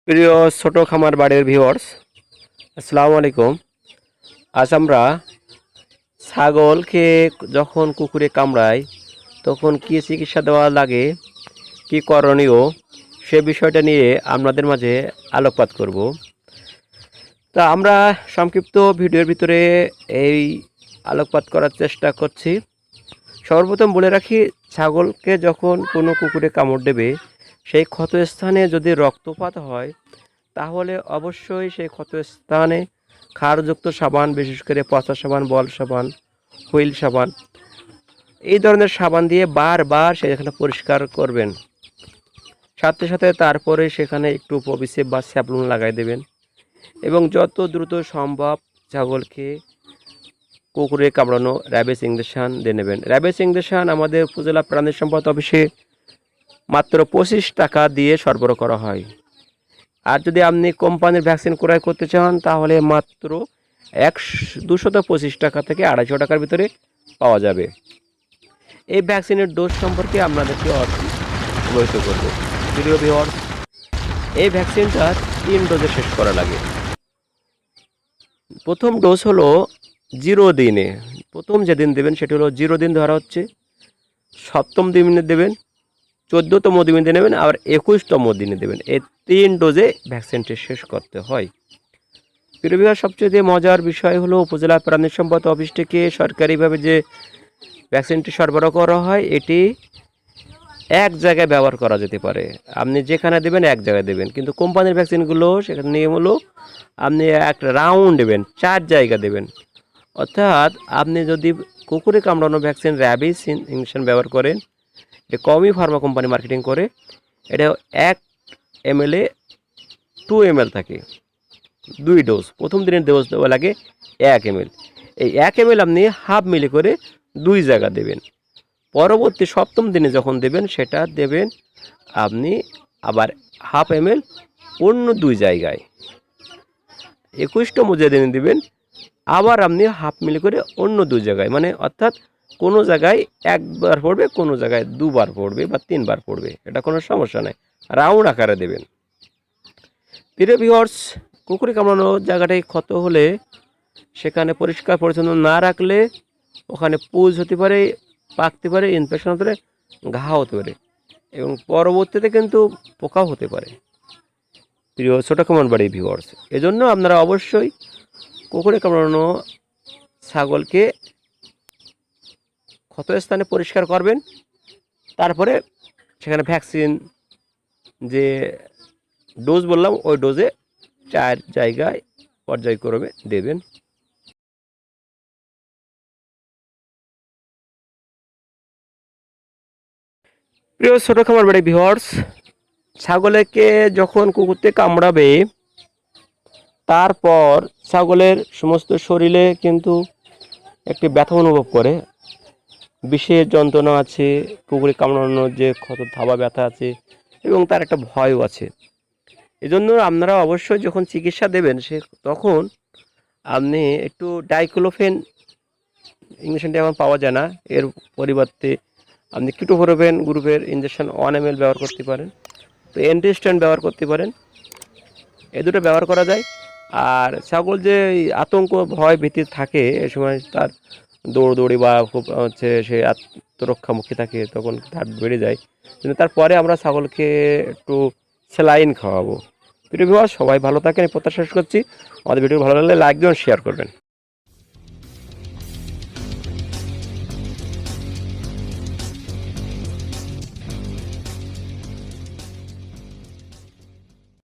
প্রিয় ছোট খামার বাড়ির ভিউয়ার্স, আসসালামু আলাইকুম। আজ আমরা ছাগলকে যখন কুকুরে কামড়ায় তখন কি চিকিৎসা দেওয়া লাগে, কি করণীয়, সে বিষয়টা নিয়ে আপনাদের মাঝে আলোকপাত করব। তা আমরা সংক্ষিপ্ত ভিডিওর ভিতরে এই আলোকপাত করার চেষ্টা করছি। সর্বপ্রথম বলে রাখি, ছাগলকে যখন কোনো কুকুরে কামড় দেবে, সেই ক্ষতস্থানে যদি রক্তপাত হয় তাহলে অবশ্যই সেই ক্ষতস্থানে ক্ষারযুক্ত সাবান, বিশেষ করে পচা সাবান, বল সাবান, হুইল সাবান, এই ধরনের সাবান দিয়ে বারবার সেখানে পরিষ্কার করবেন। সাথে সাথে তারপরে সেখানে একটু পবিসেপ বা স্যাভলন লাগাই দেবেন এবং যত দ্রুত সম্ভব ছাগলকে কুকুরে কামড়ানো র্যাবিস ইঞ্জেকশন দিয়ে নেবেন। র্যাবিস ইঞ্জেকশন আমাদের উপজেলা প্রাণী সম্পদ অফিসে মাত্র 25 টাকা দিয়ে সরবরাহ করা হয়। আর যদি আপনি কোম্পানির ভ্যাকসিন ক্রয় করতে চান তাহলে মাত্র 225 টাকা থেকে 250 টাকার ভিতরে পাওয়া যাবে। এই ভ্যাকসিনের ডোজ সম্পর্কে আপনাদেরকে অবহিত করব। প্রিয় ভিউয়ার্স, এই ভ্যাকসিনটা 3 ডোজে শেষ করা লাগে। প্রথম ডোজ হলো 0 দিনে, প্রথম যেদিন দেবেন সেটি হলো 0 দিন, ধরা হচ্ছে 7ম দিনে দেবেন, 14তম দিনে দেবেন, আবার 21তম দিনে দেবেন। এই 3 ডোজে ভ্যাকসিনটি শেষ করতে হয়। প্রিয় সবচেয়ে মজার বিষয় হলো উপজেলা প্রাণী সম্পদ অফিস থেকে সরকারিভাবে যে ভ্যাকসিনটি সরবরাহ করা হয়, এটি এক জায়গায় ব্যবহার করা যেতে পারে। আপনি যেখানে দেবেন এক জায়গায় দেবেন, কিন্তু কোম্পানির ভ্যাকসিনগুলো সেখানে নিয়ম হলো আপনি একটা রাউন্ড দেবেন, 4 জায়গা দেবেন। অর্থাৎ আপনি যদি কুকুরে কামড়ানো ভ্যাকসিন র্যাবিস ইঞ্জেকশন ব্যবহার করেন, এটা কমই ফার্মা কোম্পানি মার্কেটিং করে, এটা 1 ml 2 ml থাকে, 2 ডোজ। প্রথম দিনের ডোজ দেওয়া লাগে 1 ml। এই 1 ml আপনি হাফ মিলি করে 2 জায়গা দেবেন। পরবর্তী 7ম দিনে যখন দেবেন সেটা দেবেন আপনি আবার হাফ ml অন্য 2 জায়গায়। 21তম যেদিন দেবেন আবার আপনি হাফ মিলি করে অন্য 2 জায়গায়, মানে অর্থাৎ কোনো জায়গায় একবার পড়বে, কোনো জায়গায় 2 বার পড়বে বা 3 বার পড়বে, এটা কোনো সমস্যা নেই, রাউন্ড আকারে দেবেন। প্রিয় ভিউয়ার্স, কুকুরে কামড়ানো জায়গাটায় ক্ষত হলে সেখানে পরিষ্কার পরিচ্ছন্ন না রাখলে ওখানে পুজ হতে পারে, পাকতে পারে, ইনফেকশন হতে পারে, ঘা হতে পারে এবং পরবর্তীতে কিন্তু পোকাও হতে পারে। প্রিয় ছোটো খামার বাড়ির ভিউয়ার্স, এজন্য আপনারা অবশ্যই কুকুরে কামড়ানো ছাগলকে ক্ষতস্থানে পরিষ্কার করবেন, তারপরে সেখানে ভ্যাকসিন যে ডোজ বললাম ওই ডোজে 4 জায়গায় পর্যায়ক্রমে দেবেন। প্রিয় ছোটো খামার বাড়ি ভিউয়ার্স, ছাগলকে যখন কুকুরতে কামড়াবে তারপর ছাগলের সমস্ত শরীরে কিন্তু একটি ব্যথা অনুভব করে, বিষের যন্ত্রণা আছে, কুকুরে কামড়ানোর যে ক্ষত থাবা ব্যথা আছে এবং তার একটা ভয়ও আছে। এজন্য আপনারা অবশ্যই যখন চিকিৎসা দেবেন তখন আপনি একটু ডাইক্লোফেন ইঞ্জেকশনটি এখন পাওয়া যায় না, এর পরিবর্তে আপনি কিটোফোরোভেন গ্রুপের ইঞ্জেকশন 1 ml ব্যবহার করতে পারেন, তো অ্যান্টিস্ট্যান্ট ব্যবহার করতে পারেন, এ দুটো ব্যবহার করা যায়। আর ছাগল যে আতঙ্ক ভয় ভীতি থাকে এ সময় তার দৌড়দৌড়ি বা খুব হচ্ছে সে আত্মরক্ষামুখী থাকে, তখন তার বেড়ে যায়, কিন্তু তারপরে আমরা ছাগলকে একটু স্যালাইন খাওয়াবো। ভিডিও সবাই ভালো থাকেন, প্রত্যাশা করছি। আমাদের ভিডিও ভালো লাগলে লাইক দিন, শেয়ার করবেন।